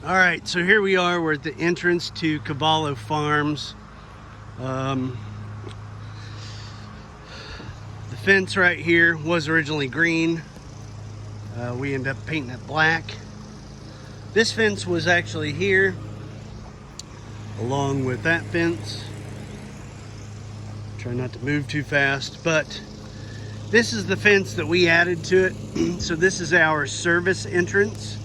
All right, so here we are. We're at the entrance to Kabbalah Farms. The fence right here was originally green. We ended up painting it black. This fence was actually here, along with that fence. Try not to move too fast, but this is the fence that we added to it. So this is our service entrance.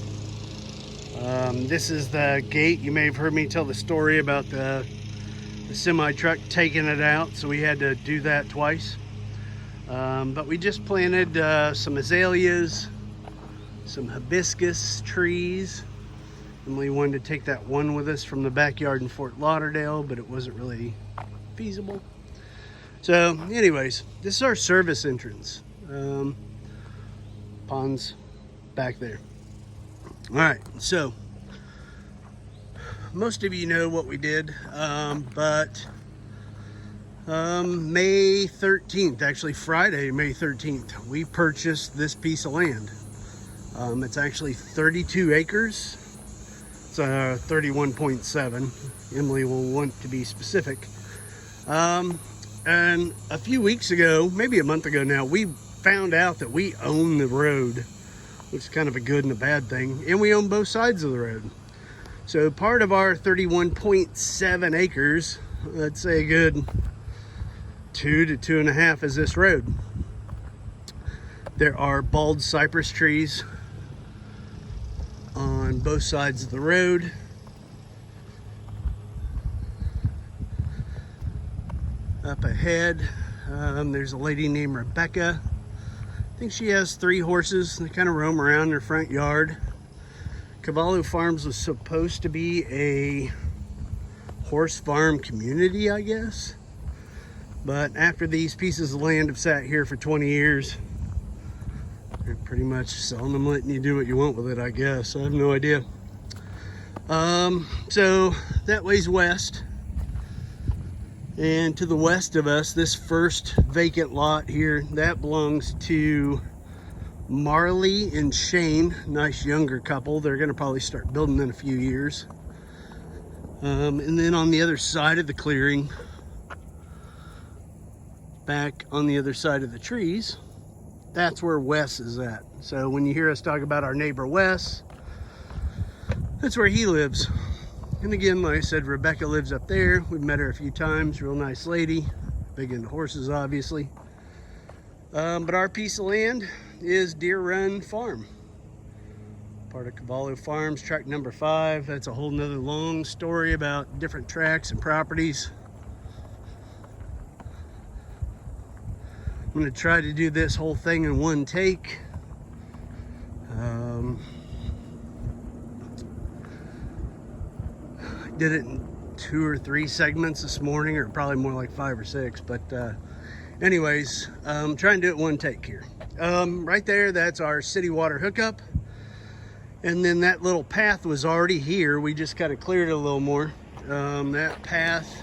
This is the gate. You may have heard me tell the story about the semi truck taking it out, so we had to do that twice. But we just planted some azaleas, some hibiscus trees. Emily wanted to take that one with us from the backyard in Fort Lauderdale, but it wasn't really feasible. So anyways, this is our service entrance. Pond's back there. All right, so most of you know what we did, but May 13th, actually Friday, May 13th, we purchased this piece of land. It's actually 32 acres. It's 31.7. Emily will want to be specific. And a few weeks ago, maybe a month ago now, we found out that we own the road, which is kind of a good and a bad thing, and we own both sides of the road. So part of our 31.7 acres, let's say a good 2 to 2.5 is this road. There are bald cypress trees on both sides of the road. Up ahead, there's a lady named Rebecca. I think she has 3 horses. They kind of roam around their front yard. Cavallo Farms was supposed to be a horse farm community, I guess. But after these pieces of land have sat here for 20 years, they're pretty much selling them, letting you do what you want with it, I guess. I have no idea. So that way's west. And to the west of us, this first vacant lot here, that belongs to Marley and Shane, nice younger couple. They're going to probably start building in a few years. And then on the other side of the clearing, back on the other side of the trees, that's where Wes is at. So when you hear us talk about our neighbor Wes, that's where he lives. And again, like I said, Rebecca lives up there. We've met her a few times. Real nice lady. Big into horses, obviously. But our piece of land is Deer Run Farm. Part of Cavallo Farms, tract number 5. That's a whole nother long story about different tracts and properties. I'm going to try to do this whole thing in one take. Did it in 2 or 3 segments this morning, or probably more like 5 or 6, but anyways, try and do it one take here. Right there, that's our city water hookup, and then that little path was already here. We just kind of cleared it a little more. That path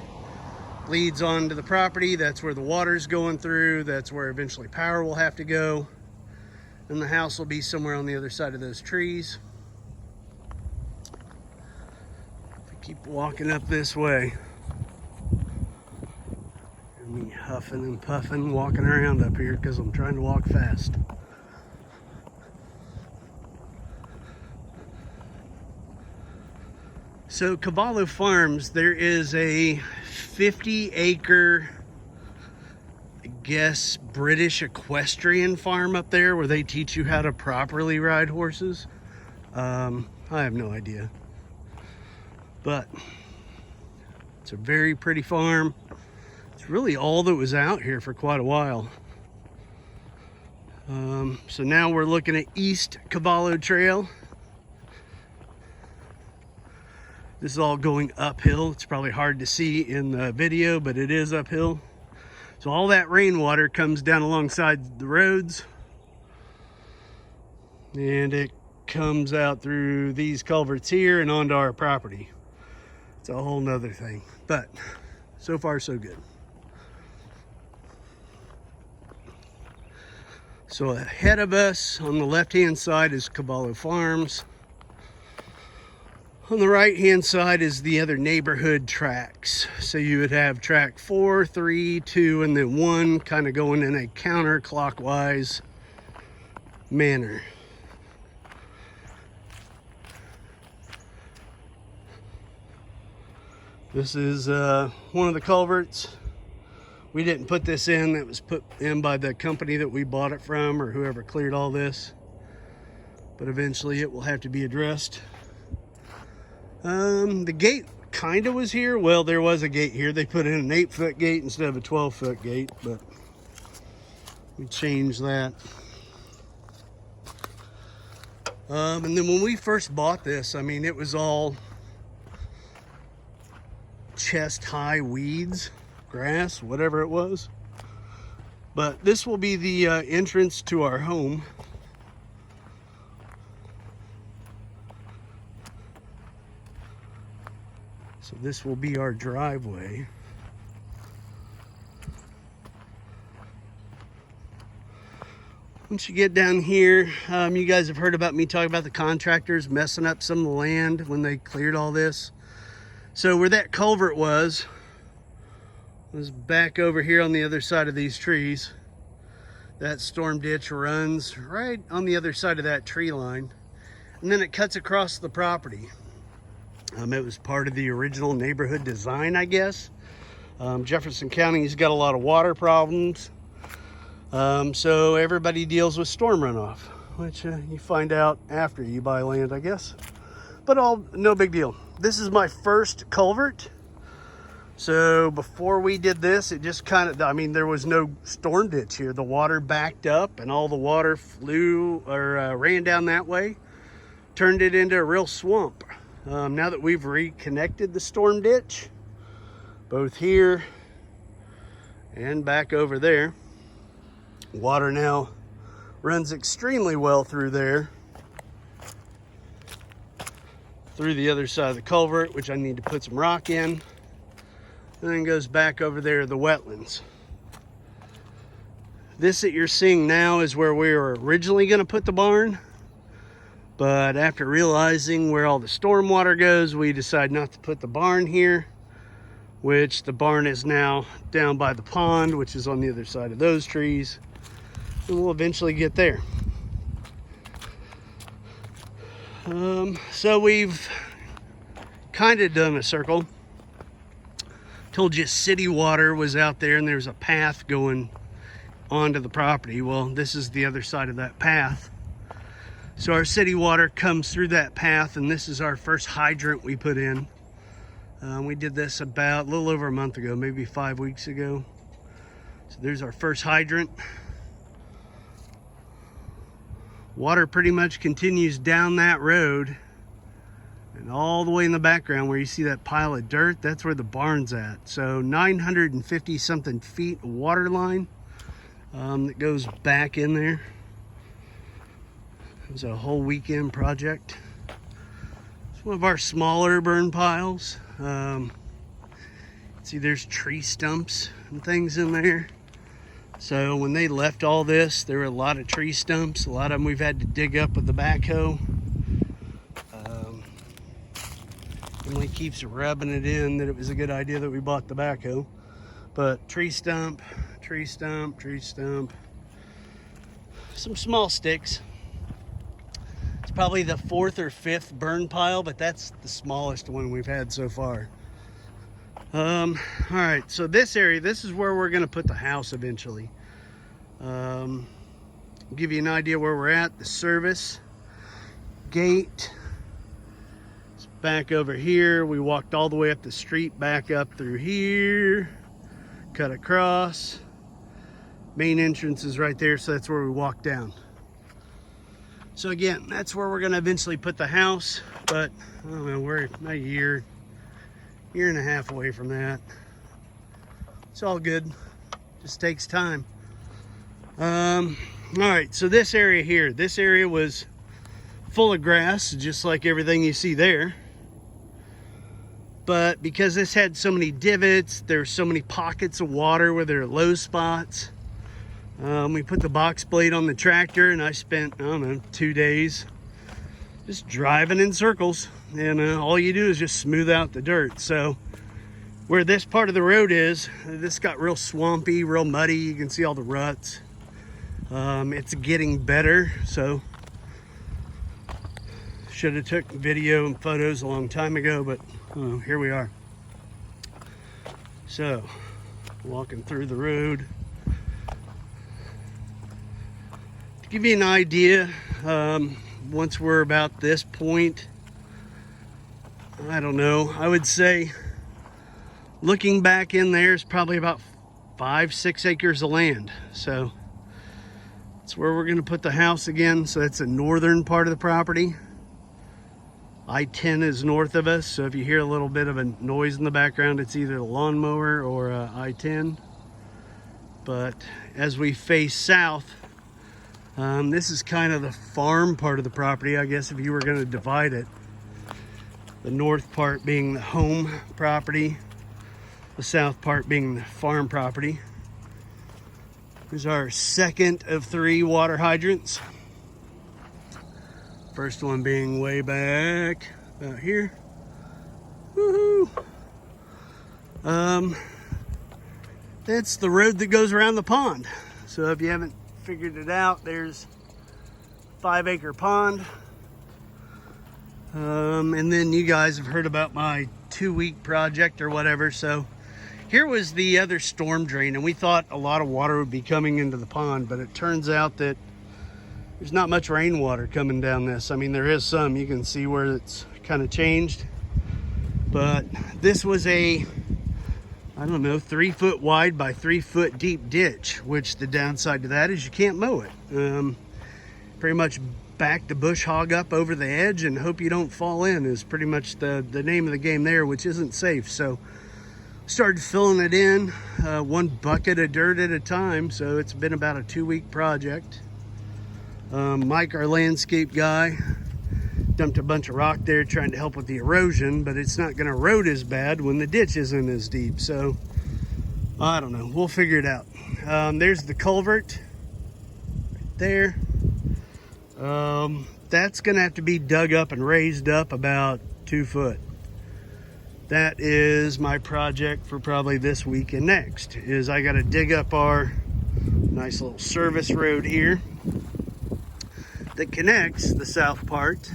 leads onto the property. That's where the water's going through. That's where eventually power will have to go, and the house will be somewhere on the other side of those trees. Keep walking up this way. And me huffing and puffing, walking around up here because I'm trying to walk fast. So Cavallo Farms, there is a 50-acre, I guess, British equestrian farm up there where they teach you how to properly ride horses. I have no idea. But it's a very pretty farm. It's really all that was out here for quite a while. So now we're looking at East Cavallo Trail. This is all going uphill. It's probably hard to see in the video, but it is uphill. So all that rainwater comes down alongside the roads, and it comes out through these culverts here and onto our property. It's a whole nother thing, but so far so good. So ahead of us on the left hand side is Cavallo Farms. On the right hand side is the other neighborhood tracks. So you would have track 4, 3, 2, and then 1 kind of going in a counterclockwise manner. This is one of the culverts. We didn't put this in. That was put in by the company that we bought it from, or whoever cleared all this. But eventually it will have to be addressed. The gate kind of was here. Well, there was a gate here. They put in an 8-foot gate instead of a 12-foot gate, but we changed that. And then when we first bought this, I mean, it was all chest-high weeds, grass, whatever it was. But this will be the entrance to our home. So this will be our driveway. Once you get down here, you guys have heard about me talking about the contractors messing up some of the land when they cleared all this. So where that culvert was back over here on the other side of these trees. That storm ditch runs right on the other side of that tree line, and then it cuts across the property. It was part of the original neighborhood design, I guess. Jefferson County's got a lot of water problems, so everybody deals with storm runoff, which you find out after you buy land, I guess. But no big deal. This is my first culvert. So before we did this, it just kind of, I mean, there was no storm ditch here. The water backed up and all the water flew or ran down that way, turned it into a real swamp. Now that we've reconnected the storm ditch, both here and back over there, water now runs extremely well through there, through the other side of the culvert, which I need to put some rock in, and then goes back over there to the wetlands. This that you're seeing now is where we were originally going to put the barn, but after realizing where all the storm water goes, we decided not to put the barn here, which the barn is now down by the pond, which is on the other side of those trees, and we'll eventually get there. So we've kind of done a circle. Told you city water was out there and there's a path going onto the property. Well, this is the other side of that path. So our city water comes through that path, and this is our first hydrant we put in. We did this about a little over a month ago, maybe 5 weeks ago. So there's our first hydrant. Water pretty much continues down that road, and all the way in the background where you see that pile of dirt, that's where the barn's at. So 950 something feet of water line that goes back in there. It was a whole weekend project. It's one of our smaller burn piles. See, there's tree stumps and things in there. So when they left all this, there were a lot of tree stumps. A lot of them we've had to dig up with the backhoe. Emily keeps rubbing it in that it was a good idea that we bought the backhoe. But tree stump, tree stump, tree stump. Some small sticks. It's probably the 4th or 5th burn pile, but that's the smallest one we've had so far. All right, so this area, this is where we're gonna put the house eventually. Give you an idea where we're at. The service gate is back over here. We walked all the way up the street, back up through here, cut across. Main entrance is right there, so that's where we walk down. So again, that's where we're gonna eventually put the house, but I don't know, we're a year and a half away from that. It's all good, just takes time. All right, so this area here, this area was full of grass, just like everything you see there. But because this had so many divots, there's so many pockets of water where there are low spots. We put the box blade on the tractor, and I spent, I don't know, 2 days just driving in circles, and all you do is just smooth out the dirt. So where this part of the road is, this got real swampy, real muddy. You can see all the ruts. It's getting better, so should have took video and photos a long time ago, but here we are. So walking through the road to give you an idea. Once we're about this point, I don't know, I would say looking back in there is probably about 5-6 acres of land. So that's where we're going to put the house again. So that's the northern part of the property. I-10 is north of us, so if you hear a little bit of a noise in the background, it's either a lawnmower or I-10. But as we face south, this is kind of the farm part of the property, I guess, if you were going to divide it. The north part being the home property, the south part being the farm property. Here's our second of 3 water hydrants. First one being way back about here. Woohoo! That's the road that goes around the pond. So if you haven't figured it out, there's 5-acre pond. And then you guys have heard about my 2-week project or whatever. So here was the other storm drain, and we thought a lot of water would be coming into the pond, but it turns out that there's not much rainwater coming down this. I mean, there is some. You can see where it's kind of changed. But this was a, I don't know, 3-foot wide by 3-foot deep ditch, which the downside to that is you can't mow it. Pretty much back the bush hog up over the edge and hope you don't fall in is pretty much the name of the game there, which isn't safe. So started filling it in, 1 bucket of dirt at a time. So it's been about a 2-week project. Mike, our landscape guy, dumped a bunch of rock there trying to help with the erosion, but it's not going to erode as bad when the ditch isn't as deep. So I don't know, we'll figure it out. There's the culvert right there. That's going to have to be dug up and raised up about 2 foot. That is my project for probably this week and next, is I got to dig up our nice little service road here that connects the south part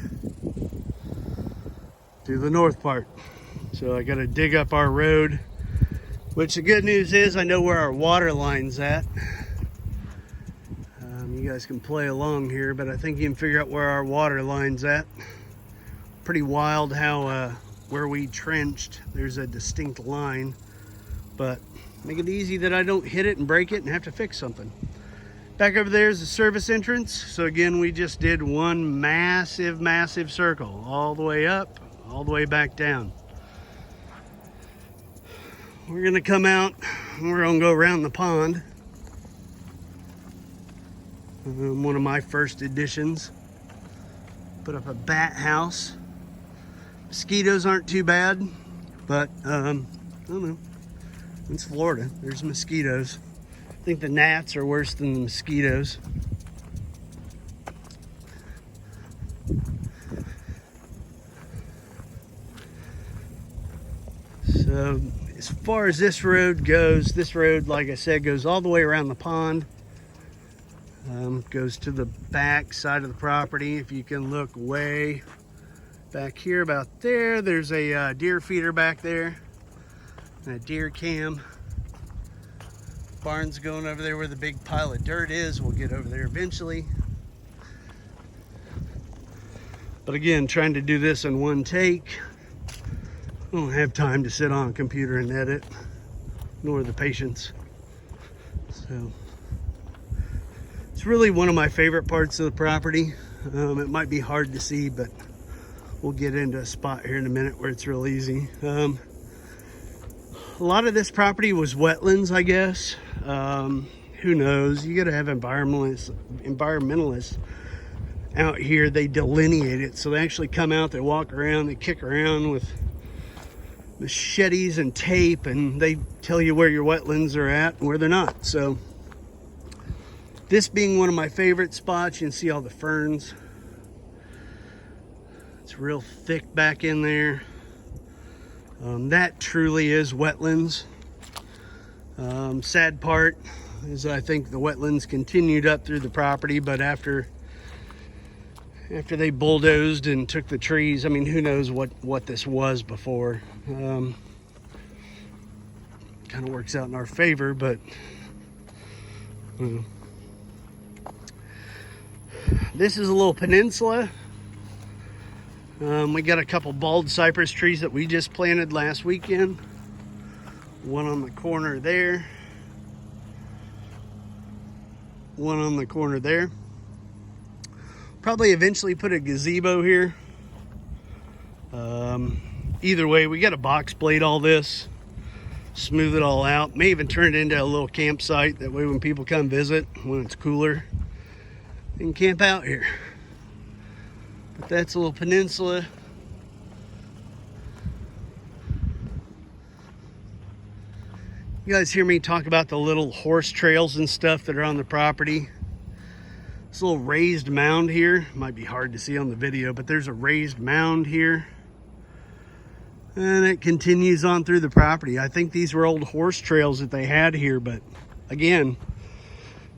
to the north part. So I got to dig up our road, which the good news is I know where our water line's at. You guys can play along here, but I think you can figure out where our water line's at. Pretty wild how where we trenched, there's a distinct line, but make it easy that I don't hit it and break it and have to fix something. Back over there is the service entrance. So again, we just did one massive circle all the way up, all the way back down. We're gonna come out and we're gonna go around the pond. One of my first additions. Put up a bat house. Mosquitoes aren't too bad, but I don't know. It's Florida, there's mosquitoes. I think the gnats are worse than the mosquitoes. So as far as this road goes, this road, like I said, goes all the way around the pond. Goes to the back side of the property. If you can look way back here about there, there's a deer feeder back there and a deer cam. Barn's going over there where the big pile of dirt is. We'll get over there eventually. But again, trying to do this in one take. I don't have time to sit on a computer and edit, nor the patience. So it's really one of my favorite parts of the property. It might be hard to see, but we'll get into a spot here in a minute where it's real easy. A lot of this property was wetlands, I guess. Who knows? You gotta have environmentalists out here. They delineate it. So they actually come out, they walk around, they kick around with machetes and tape, and they tell you where your wetlands are at and where they're not. So this being one of my favorite spots, you can see all the ferns. It's real thick back in there. That truly is wetlands. Sad part is I think the wetlands continued up through the property, but after they bulldozed and took the trees, I mean, who knows what this was before. Kind of works out in our favor, but this is a little peninsula. We got a couple bald cypress trees that we just planted last weekend. One on the corner there. One on the corner there. Probably eventually put a gazebo here. Either way, we got to box blade all this, smooth it all out. May even turn it into a little campsite. That way when people come visit, when it's cooler, they can camp out here. But that's a little peninsula. You guys hear me talk about the little horse trails and stuff that are on the property. This little raised mound here, might be hard to see on the video, but there's a raised mound here. And it continues on through the property. I think these were old horse trails that they had here, but again,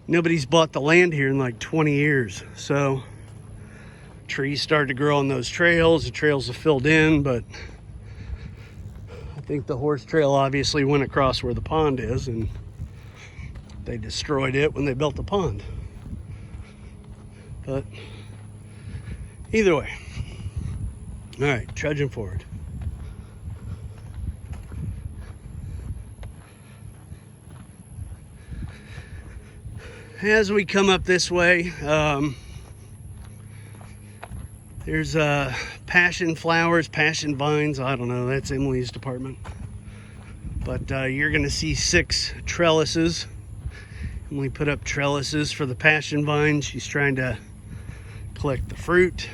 nobody's bought the land here in like 20 years. So trees started to grow on those trails. The trails have filled in, but I think the horse trail obviously went across where the pond is, and they destroyed it when they built the pond. But either way, all right, trudging forward. As we come up this way, there's passion flowers, passion vines. I don't know, that's Emily's department. But you're gonna see 6 trellises. Emily put up trellises for the passion vines. She's trying to collect the fruit.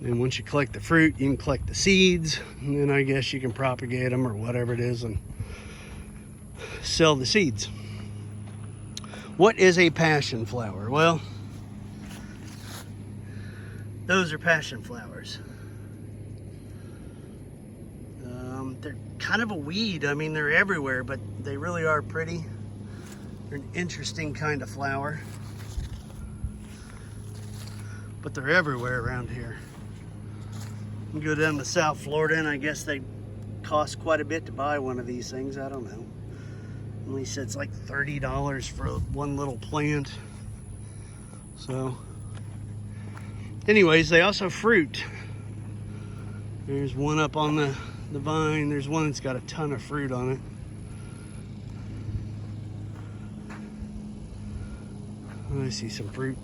And once you collect the fruit, you can collect the seeds. And then I guess you can propagate them or whatever it is and sell the seeds. What is a passion flower? Well, those are passion flowers. They're kind of a weed. I mean, they're everywhere, but they really are pretty. They're an interesting kind of flower. But they're everywhere around here. You can go down to South Florida, and I guess they cost quite a bit to buy one of these things. I don't know. Emily said it's like $30 for one little plant. So anyways, they also fruit. There's one up on the vine. There's one that's got a ton of fruit on it. I see some fruit.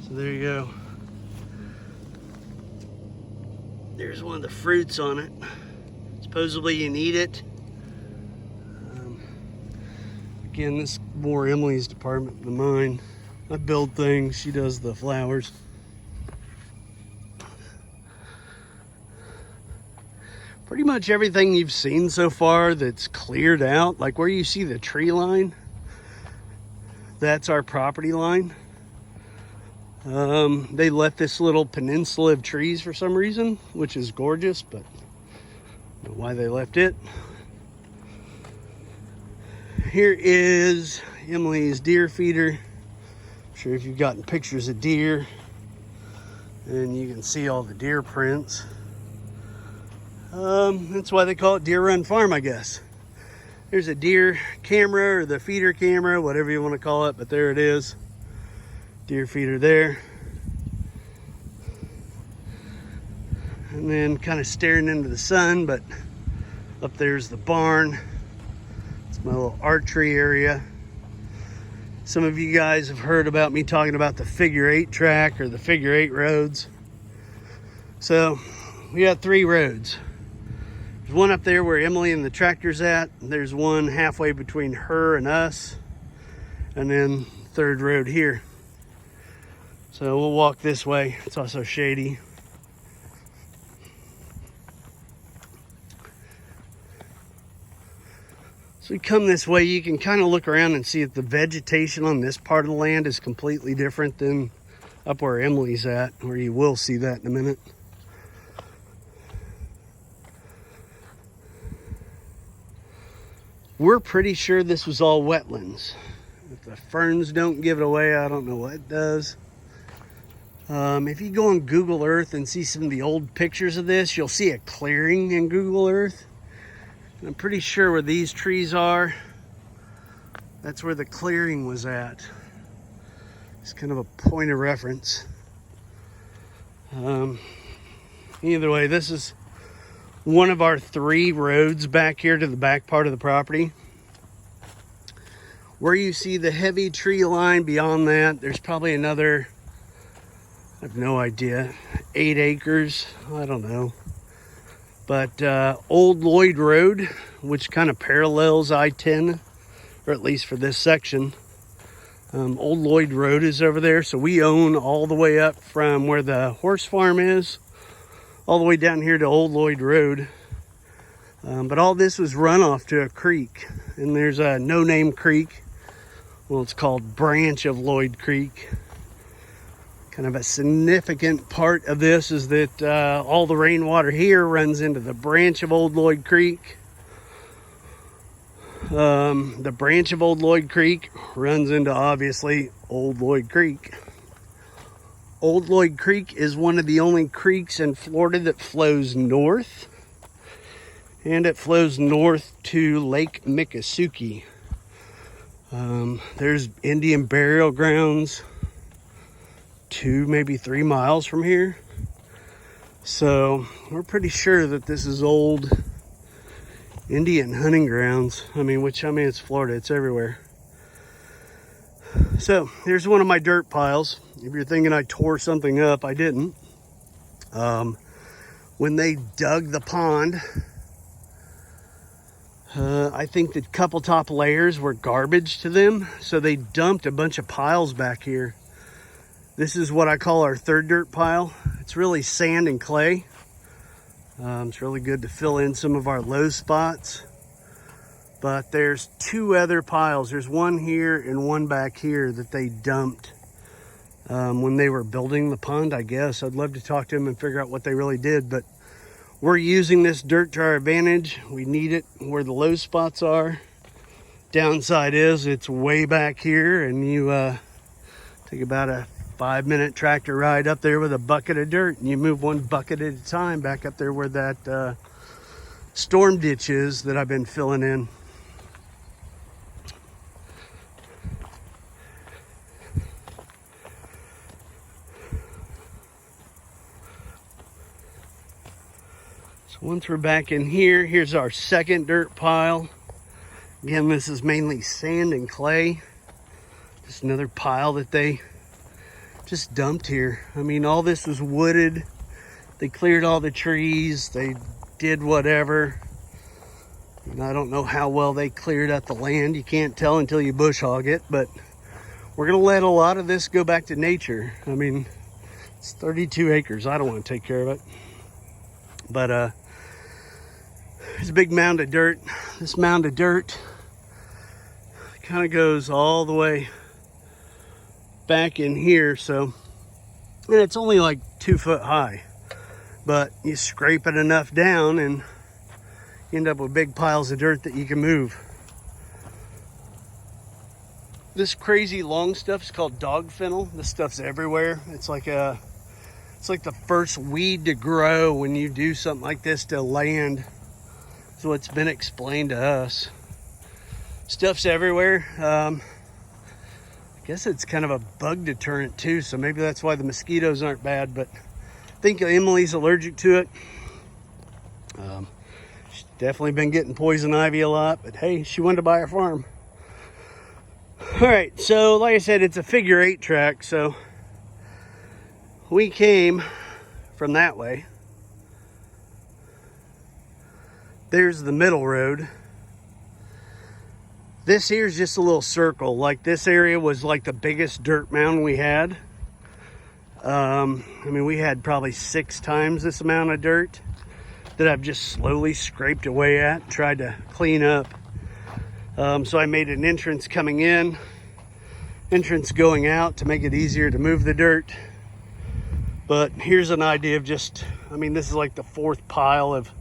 So there you go. There's one of the fruits on it. Supposedly you need it. Again, this is more Emily's department than mine. I build things, she does the flowers. Pretty much everything you've seen so far that's cleared out, like where you see the tree line, that's our property line. They left this little peninsula of trees for some reason, which is gorgeous, but I don't know why they left it. Here is Emily's deer feeder. I'm sure if you've gotten pictures of deer, and you can see all the deer prints. That's why they call it Deer Run Farm, I guess. There's a deer camera, or the feeder camera, whatever you want to call it, but there it is. Deer feeder there. And then kind of staring into the sun, but up there's the barn. It's my little archery area. Some of you guys have heard about me talking about the figure 8 track or the figure 8 roads. So we got 3 roads. There's one up there where Emily and the tractor's at. There's one halfway between her and us. And then 3rd road here. So we'll walk this way. It's also shady. So we come this way, you can kind of look around and see that the vegetation on this part of the land is completely different than up where Emily's at, where you will see that in a minute. We're pretty sure this was all wetlands. If the ferns don't give it away, I don't know what does. If you go on Google Earth and see some of the old pictures of this, you'll see a clearing in Google Earth. And I'm pretty sure where these trees are, that's where the clearing was at. It's kind of a point of reference. Either way, this is one of our 3 roads back here to the back part of the property. Where you see the heavy tree line beyond that, there's probably another, I have no idea, 8 acres, I don't know. But Old Lloyd Road, which kind of parallels I-10, or at least for this section, Old Lloyd Road is over there. So we own all the way up from where the horse farm is, all the way down here to Old Lloyd Road. But all this was runoff to a creek. And there's a no-name creek. Well, it's called Branch of Lloyd Creek. Kind of a significant part of this is that all the rainwater here runs into the branch of Old Lloyd Creek. The branch of Old Lloyd Creek runs into, obviously, Old Lloyd Creek. Old Lloyd Creek is one of the only creeks in Florida that flows north. And it flows north to Lake Miccosukee. There's Indian burial grounds 2, maybe 3 miles from here. So we're pretty sure that this is old Indian hunting grounds. I mean, it's Florida, it's everywhere. So here's one of my dirt piles. If you're thinking I tore something up, I didn't. When they dug the pond, I think the couple top layers were garbage to them, so they dumped a bunch of piles back here. This is what I call our 3rd dirt pile. It's really sand and clay. It's really good to fill in some of our low spots. But there's 2 other piles. There's one here and one back here that they dumped when they were building the pond, I guess. I'd love to talk to them and figure out what they really did, but we're using this dirt to our advantage. We need it where the low spots are. Downside is it's way back here, and you take about a 5-minute tractor ride up there with a bucket of dirt, and you move 1 bucket at a time back up there where that storm ditch is that I've been filling in. Once we're back in here, here's our 2nd dirt pile. Again, this is mainly sand and clay. Just another pile that they just dumped here. I mean, all this was wooded. They cleared all the trees. They did whatever. And I don't know how well they cleared out the land. You can't tell until you bush hog it, but we're gonna let a lot of this go back to nature. I mean, it's 32 acres. I don't want to take care of it. But there's a big mound of dirt. This mound of dirt kind of goes all the way back in here. So, and it's only like 2 foot high, but you scrape it enough down and you end up with big piles of dirt that you can move. This crazy long stuff is called dog fennel. This stuff's everywhere. It's like the first weed to grow when you do something like this to land. That's what's been explained to us. Stuff's everywhere. I guess it's kind of a bug deterrent too, so maybe that's why the mosquitoes aren't bad, but I think Emily's allergic to it. She's definitely been getting poison ivy a lot, but hey, she wanted to buy a farm. All right, so like I said, it's a figure 8 track, so we came from that way. There's the middle road. This here is just a little circle. Like, this area was like the biggest dirt mound we had. I mean, we had probably 6 times this amount of dirt that I've just slowly scraped away at, tried to clean up. So I made an entrance coming in, entrance going out to make it easier to move the dirt. But here's an idea of just, I mean, this is like the fourth pile of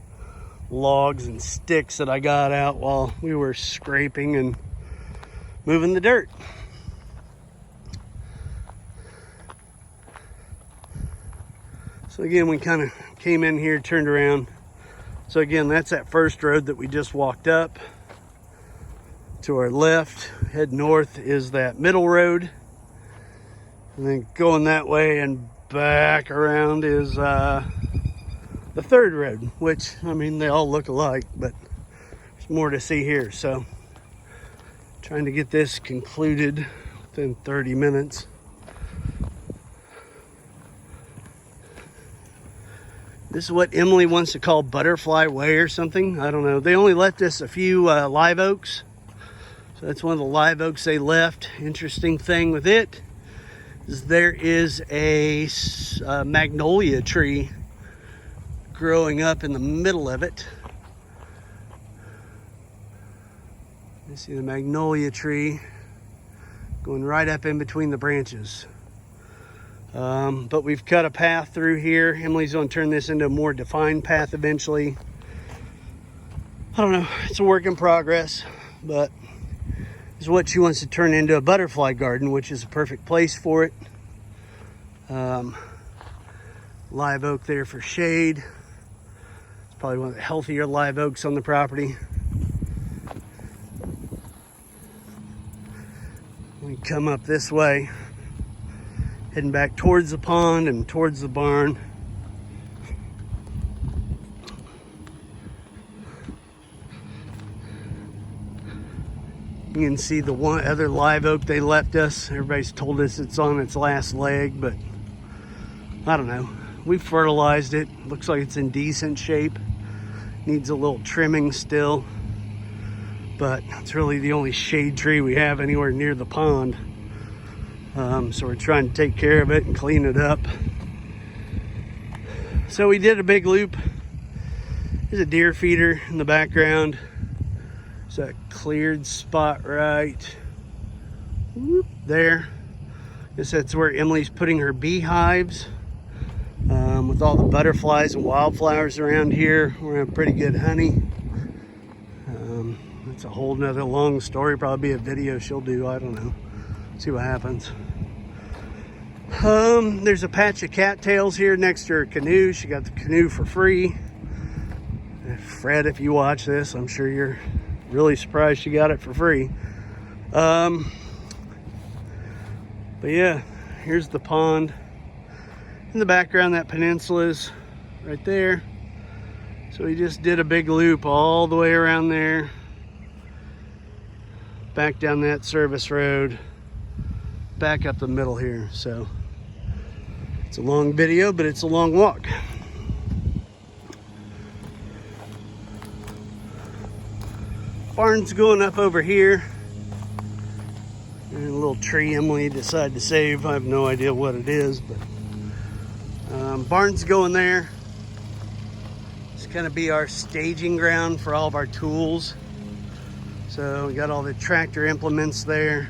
logs and sticks that I got out while we were scraping and moving the dirt. So again, we kind of came in here, turned around. So again, that's that first road that we just walked up. To our left, head north, is that middle road. And then going that way and back around is the third road, which, I mean, they all look alike, but there's more to see here. So trying to get this concluded within 30 minutes. This is what Emily wants to call Butterfly Way or something. I don't know. They only left us a few live oaks. So that's one of the live oaks they left. Interesting thing with it is there is a magnolia tree growing up in the middle of it. You see the magnolia tree going right up in between the branches. But we've cut a path through here. Emily's going to turn this into a more defined path eventually. I don't know. It's a work in progress, but is what she wants to turn into a butterfly garden, which is a perfect place for it. Live oak there for shade. It's probably one of the healthier live oaks on the property. We come up this way, heading back towards the pond and towards the barn. You can see the one other live oak they left us. Everybody's told us it's on its last leg, but I don't know. We fertilized it. Looks like it's in decent shape. Needs a little trimming still, but it's really the only shade tree we have anywhere near the pond. So we're trying to take care of it and clean it up. So we did a big loop. There's a deer feeder in the background. It's a cleared spot right there. I guess that's where Emily's putting her beehives. With all the butterflies and wildflowers around here, we're gonna have pretty good honey. It's a whole nother long story, probably be a video she'll do, I don't know. See what happens. There's a patch of cattails here next to her canoe. She got the canoe for free. Fred, if you watch this, I'm sure you're really surprised she got it for free. But yeah, here's the pond. In the background, that peninsula's right there. So we just did a big loop all the way around there, back down that service road, back up the middle here. So it's a long video, but it's a long walk. Barn's going up over here. And a little tree Emily decided to save. I have no idea what it is, but barn's going there. It's gonna be our staging ground for all of our tools. So we got all the tractor implements there,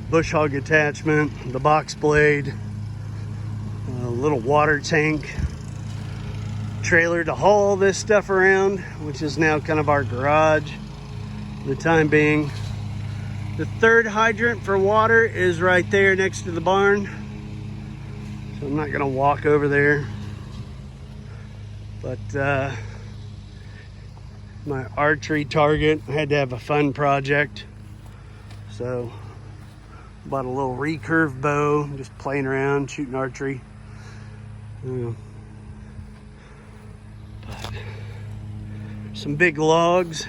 bush hog attachment, the box blade, a little water tank, trailer to haul this stuff around, which is now kind of our garage for the time being. The third hydrant for water is right there next to the barn. So I'm not gonna walk over there. But my archery target, I had to have a fun project. So bought a little recurve bow, just playing around, shooting archery. But some big logs.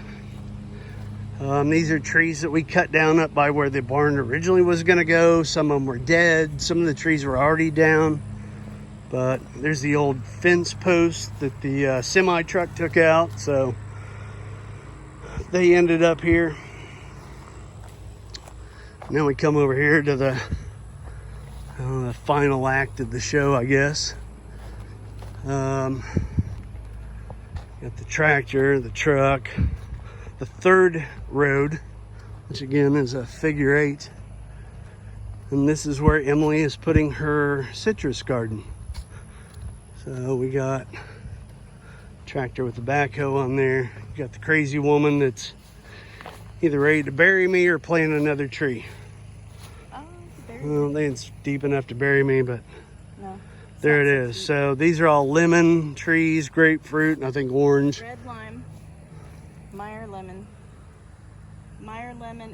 These are trees that we cut down up by where the barn originally was gonna go. Some of them were dead. Some of the trees were already down. But there's the old fence post that the semi truck took out. So they ended up here. Now we come over here to the final act of the show, I guess. Got the tractor, the truck, the third road, which again is a figure 8. And this is where Emily is putting her citrus garden. So we got a tractor with the backhoe on there. You got the crazy woman that's either ready to bury me or plant another tree. Oh, I don't think it's deep enough to bury me, but no, there it is. So these are all lemon trees, grapefruit, and I think orange. Red lime, Meyer lemon,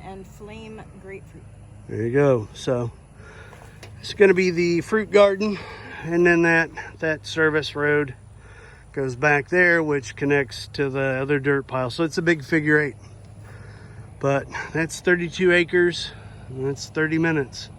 and flame grapefruit. There you go. So it's going to be the fruit garden, and then that service road goes back there, which connects to the other dirt pile. So it's a big figure 8. But that's 32 acres, and that's 30 minutes.